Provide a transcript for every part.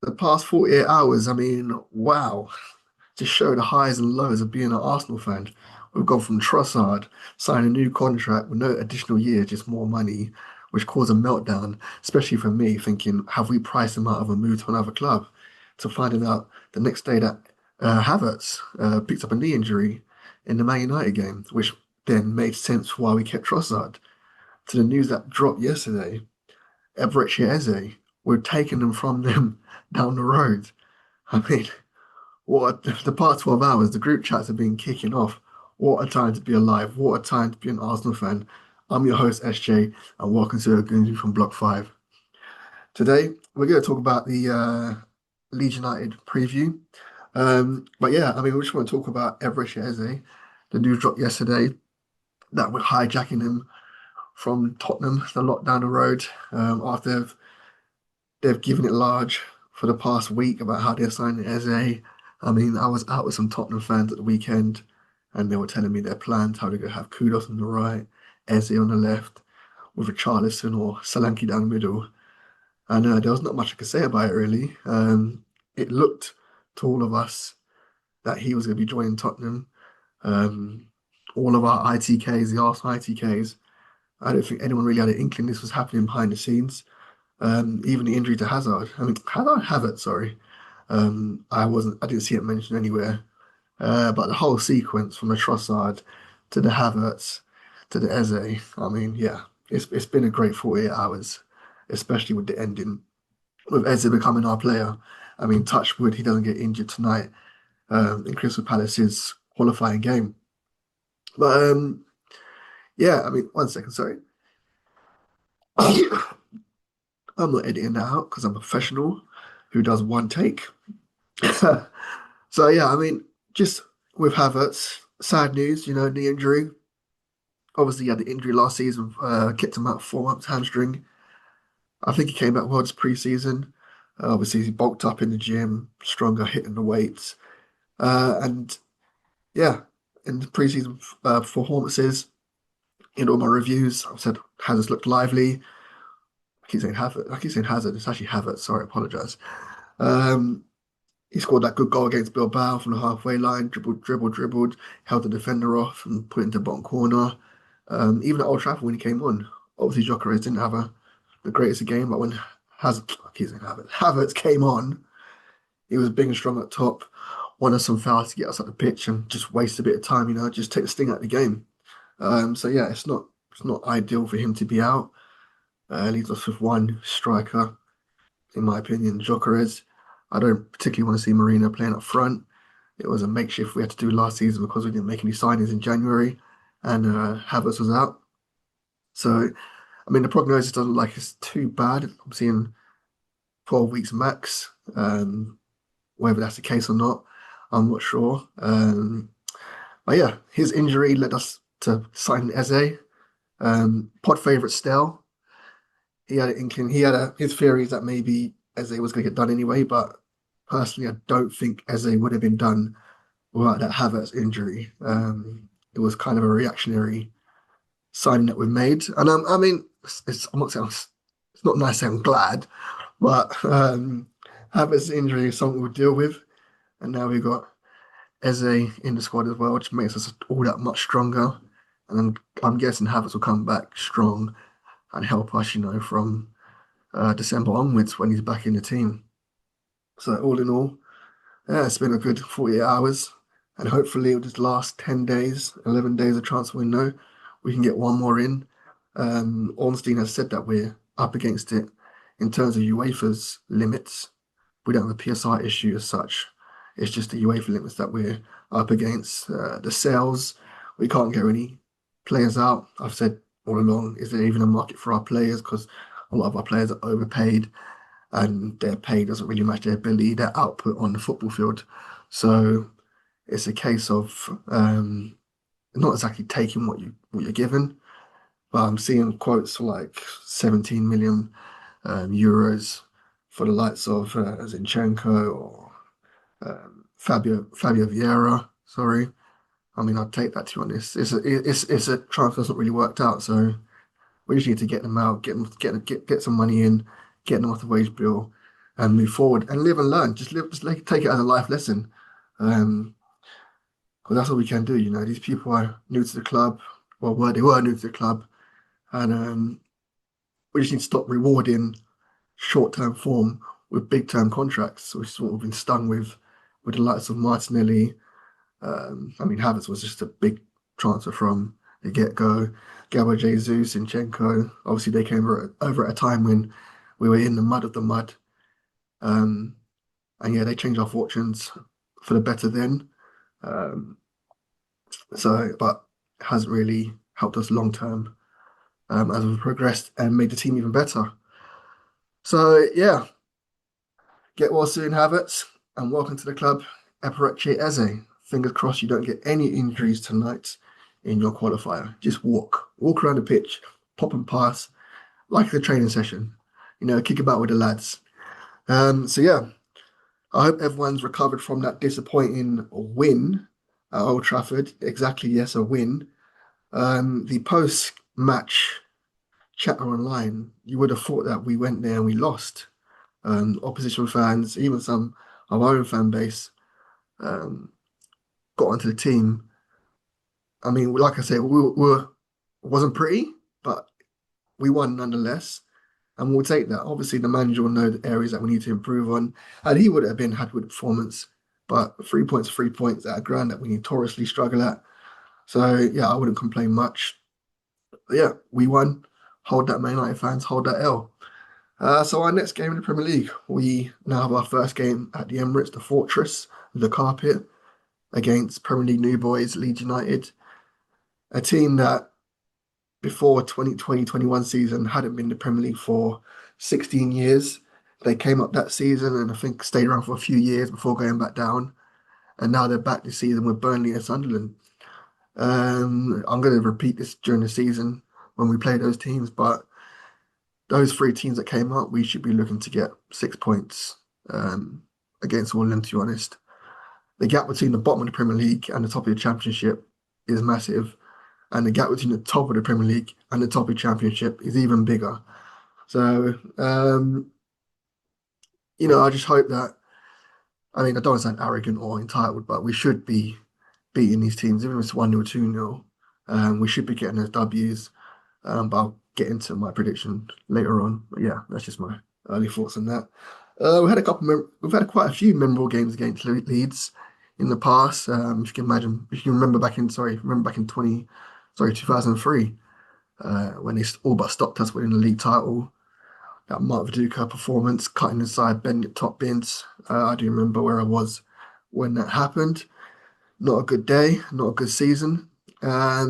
The past 48 hours, I mean, wow. Just show the highs and lows of being an Arsenal fan. We've gone from Trossard signing a new contract with no additional year, just more money, which caused a meltdown, especially for me, thinking, have we priced him out of a move to another club? To finding out the next day that Havertz picked up a knee injury in the Man United game, which then made sense for why we kept Trossard. To the news that dropped yesterday, Everett Eze, we're taking them from them down the road. I mean, what the past 12 hours, the group chats have been kicking off. What a time to be alive. What a time to be an Arsenal fan. I'm your host, SJ, and welcome to a Goonzy from Block 5. Today, we're going to talk about the Leeds United preview. But yeah, I mean, we just want to talk about Everett Eze. The news dropped yesterday that we're hijacking him from Tottenham, the lot down the road, after they've given it large for the past week about how they're signing Eze. I mean, I was out with some Tottenham fans at the weekend, and they were telling me their plans, how they're going to have Kudos on the right, Eze on the left, with a Richarlison or Solanke down the middle. And there was not much I could say about it, really. It looked to all of us that he was going to be joining Tottenham. Um, all of our ITKs, the Arsenal ITKs, I don't think anyone really had an inkling this was happening behind the scenes. Even the injury to Hazard. I mean, Havertz, sorry. I didn't see it mentioned anywhere. But the whole sequence from the Trossard to the Havertz to the Eze, I mean, yeah, it's been a great 48 hours, especially with the ending with Eze becoming our player. I mean, touch wood, he doesn't get injured tonight in Crystal Palace's qualifying game. But yeah, I mean, one second, sorry. I'm not editing that out because I'm a professional who does one take. So yeah, I mean, just with Havertz, sad news, knee injury. Obviously, he had the injury last season, kept him out 4 months hamstring. I think he came back well this preseason. Obviously, he bulked up in the gym, stronger, hitting the weights. And yeah, in the preseason performances, in all my reviews, I've said Hazard's looked lively. I keep saying Hazard. It's actually Havertz. Sorry, I apologise. Um, He scored that good goal against Bilbao from the halfway line, dribbled, held the defender off and put it into the bottom corner. Even at Old Trafford when he came on, obviously Gyökeres didn't have the greatest game, but when Havertz came on, he was big and strong at top, wanted some fouls to get us up the pitch and just waste a bit of time, just take the sting out of the game. So yeah, it's not ideal for him to be out. Leaves us with one striker in my opinion, Gyökeres. I don't particularly want to see Marina playing up front. It was a makeshift we had to do last season because we didn't make any signings in January and Havertz was out. So, I mean, the prognosis doesn't look like it's too bad. I'm seeing 12 weeks max. Whether that's the case or not, I'm not sure. But yeah, his injury led us to sign Eze. Pod favourite still. He had an inkling. His theories that maybe Eze was going to get done anyway, but personally, I don't think Eze would have been done without that Havertz injury. It was kind of a reactionary signing that we made, and I mean, I'm not saying it's not nice saying I'm glad, but Havertz injury is something we'll deal with, and now we've got Eze in the squad as well, which makes us all that much stronger. And then I'm guessing Havertz will come back strong and help us, from December onwards when he's back in the team. So all in all, yeah, it's been a good 48 hours, and hopefully it'll just last 10 days, 11 days of transfer window. We can get one more in. Ornstein has said that we're up against it in terms of UEFA's limits. We don't have a PSR issue as such. It's just the UEFA limits that we're up against. The sales, we can't get any players out. I've said all along, is there even a market for our players? Because a lot of our players are overpaid and their pay doesn't really match their ability, their output on the football field. So it's a case of not exactly taking what you're given, but I'm seeing quotes for like 17 million euros for the likes of Zinchenko or Fabio Vieira. Sorry, I mean I'd take that to be honest. It's a transfer that's not really worked out, so we just need to get them out, get some money in, get them off the wage bill, and move forward and live and learn. Just live, just like, take it as a life lesson. Um, because that's all we can do. These people are new to the club, or they were new to the club, and we just need to stop rewarding short-term form with big-term contracts, which is what we've been stung with the likes of Martinelli. I mean, Havertz was just a big transfer from the get-go. Gabriel Jesus, Zinchenko, obviously they came over at a time when we were in the mud of the mud. Um, and yeah, they changed our fortunes for the better then. Um, but it hasn't really helped us long term as we've progressed and made the team even better. So yeah, get well soon, Havertz, and welcome to the club, Eperechi Eze. Fingers crossed you don't get any injuries tonight in your qualifier. Just walk around the pitch, pop and pass, like a training session. Kick about with the lads. So yeah, I hope everyone's recovered from that disappointing win at Old Trafford. Exactly, yes, a win. The post-match chatter online, you would have thought that we went there and we lost. Opposition fans, even some of our own fan base, um, got onto the team. I mean, like I said, wasn't pretty, but we won nonetheless, and we'll take that. Obviously, the manager will know the areas that we need to improve on, and he would have been happy with the performance. But 3 points, 3 points at a ground that we notoriously struggle at. So yeah, I wouldn't complain much. But yeah, we won. Hold that, Man United fans. Hold that L. So our next game in the Premier League, we now have our first game at the Emirates, the Fortress, the carpet, against Premier League new boys, Leeds United, a team that before 2020-21 season hadn't been in the Premier League for 16 years. They came up that season and I think stayed around for a few years before going back down. And now they're back this season with Burnley and Sunderland. I'm going to repeat this during the season when we play those teams, but those three teams that came up, we should be looking to get 6 points against all of them, to be honest. The gap between the bottom of the Premier League and the top of the Championship is massive. And the gap between the top of the Premier League and the top of the Championship is even bigger. So, I just hope that, I mean, I don't want to sound arrogant or entitled, but we should be beating these teams, even if it's 1-0, 2-0. We should be getting those W's. But I'll get into my prediction later on. But yeah, that's just my early thoughts on that. We've had quite a few memorable games against Leeds in the past. If you can imagine, if you can remember back in 2003, when they all but stopped us winning the league title. That Mark Viduka performance, cutting inside Ben top bins. I do remember where I was when that happened. Not a good day, not a good season. But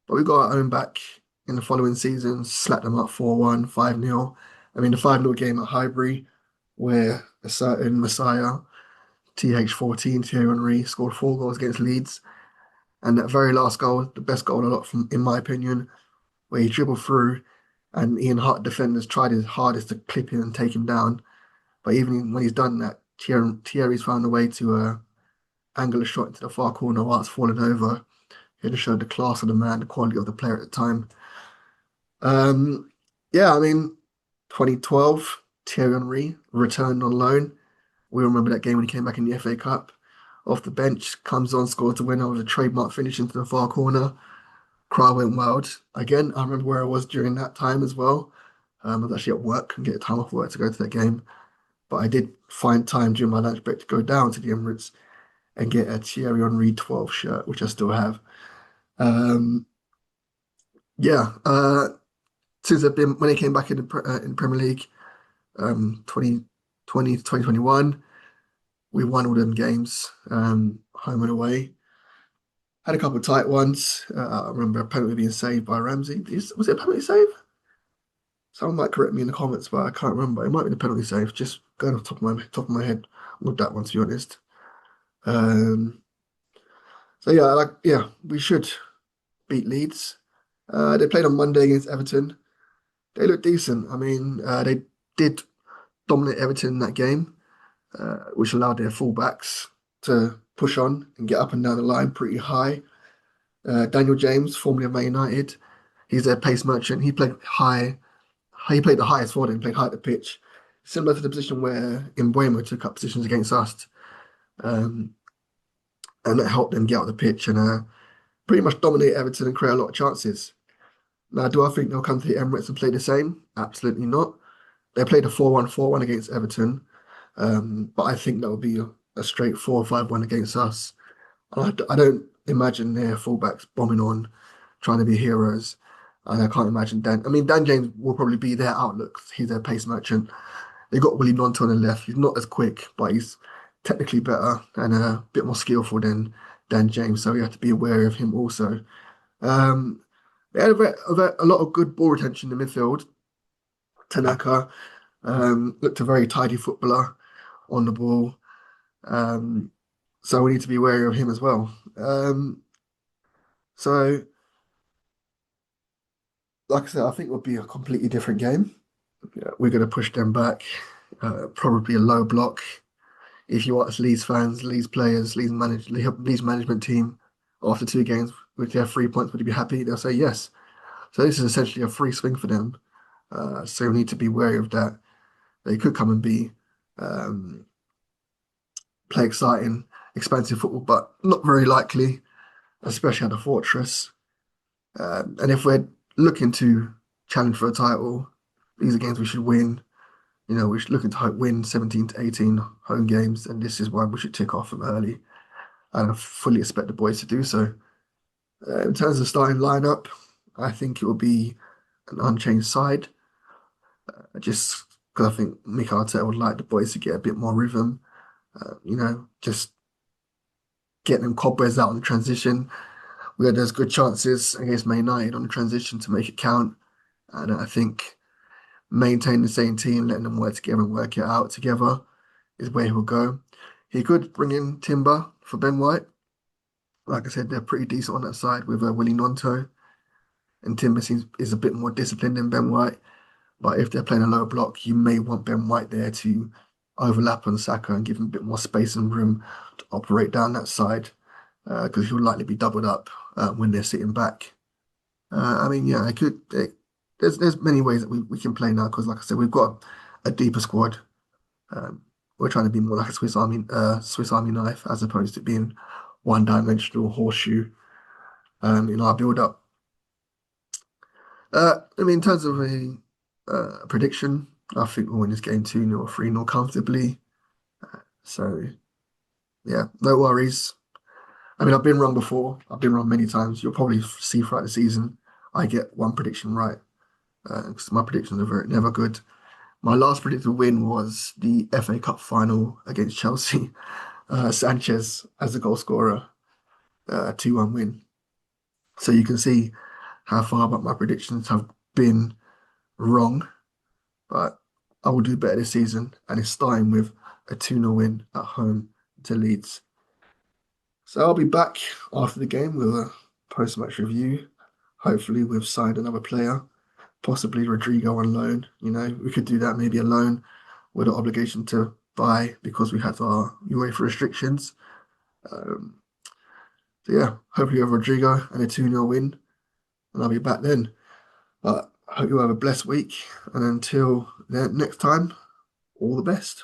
we got our own back in the following season, slapped them up 4-1, 5-0. I mean, the 5-0 game at Highbury, where a certain Messiah, TH14, Thierry Henry, scored 4 goals against Leeds. And that very last goal, the best goal a lot from, in my opinion, where he dribbled through and Ian Hart defenders tried his hardest to clip him and take him down. But even when he's done that, Thierry's found a way to angle a shot into the far corner while it's falling over. It just showed the class of the man, the quality of the player at the time. Yeah, I mean, 2012, Thierry Henry returned on loan. We remember that game when he came back in the FA Cup. Off the bench, comes on, scores the winner with a trademark finish into the far corner. Crowd went wild. Again, I remember where I was during that time as well. I was actually at work and get time off work to go to that game. But I did find time during my lunch break to go down to the Emirates and get a Thierry Henry 12 shirt, which I still have. Um, yeah, since I've been when he came back in the Premier League, 2020 to 2021, we won all them games, home and away. Had a couple of tight ones. I remember a penalty being saved by Ramsey. Was it a penalty save? Someone might correct me in the comments, but I can't remember. It might be the penalty save. Just going off the top of my head with that one, to be honest. Um, so yeah, we should beat Leeds. They played on Monday against Everton. They looked decent. I mean, they did dominate Everton in that game, which allowed their fullbacks to push on and get up and down the line pretty high. Daniel James, formerly of Man United, he's their pace merchant. He played high. He played the highest for them. Played high at the pitch. similar to the position where Mbeumo took up positions against us, um, and that helped them get out the pitch and pretty much dominate Everton and create a lot of chances. Now, do I think they'll come to the Emirates and play the same? Absolutely not. They played a 4-1-4-1 against Everton, but I think that will be a straight 4-5-1 against us. I don't imagine their fullbacks bombing on, trying to be heroes. And I can't imagine Dan. I mean, Dan James will probably be their outlook. He's their pace merchant. They got Willie Gnonto on the left. He's not as quick, but he's technically better and a bit more skillful than Dan James. So we have to be aware of him also. Um, they had a lot of good ball retention in the midfield. Tanaka looked a very tidy footballer on the ball. Um, so we need to be wary of him as well. So, like I said, I think it will be a completely different game. Yeah, we're going to push them back, probably a low block. If you ask Leeds fans, Leeds players, Leeds management team, after 2 games with their 3 points, would you be happy? They'll say yes. So this is essentially a free swing for them. So we need to be wary of that. They could come and um, play exciting, expansive football, but not very likely, especially at the Fortress. And if we're looking to challenge for a title, these are games we should win. You know, we should look to win 17 to 18 home games, and this is why we should tick off them early. And I fully expect the boys to do so. In terms of starting lineup, I think it will be an unchanged side, just because I think Mikel Arteta would like the boys to get a bit more rhythm. Just get them cobwebs out on the transition. We had those good chances against Man United on the transition to make it count. And I think maintaining the same team, letting them work together and work it out together is where he'll go. He could bring in Timber for Ben White. Like I said, they're pretty decent on that side with Willie Gnonto. And Timber is a bit more disciplined than Ben White. But if they're playing a low block, you may want Ben White there to overlap on Saka and give him a bit more space and room to operate down that side because he'll likely be doubled up when they're sitting back. I mean, yeah, there's many ways that we can play now because, like I said, we've got a deeper squad. We're trying to be more like a Swiss Army knife as opposed to being one-dimensional horseshoe in our build-up. I mean, in terms of a prediction, I think we'll win this game 2-0 or 3-0 comfortably. So, yeah, no worries. I mean, I've been wrong before. I've been wrong many times. You'll probably see throughout the season I get one prediction right because my predictions are never good. My last predicted win was the FA Cup final against Chelsea. Sanchez as the goal scorer, 2-1 win. So you can see how far back my predictions have been wrong, but I will do better this season, and it's starting with a 2-0 win at home to Leeds. So I'll be back after the game with a post-match review. Hopefully we've signed another player, possibly Rodrigo on loan. You know, we could do that maybe a loan with an obligation to buy because we had our UEFA restrictions. Um, so yeah, hopefully we have Rodrigo and a 2-0 win, and I'll be back then. But I hope you have a blessed week, and until next time, all the best.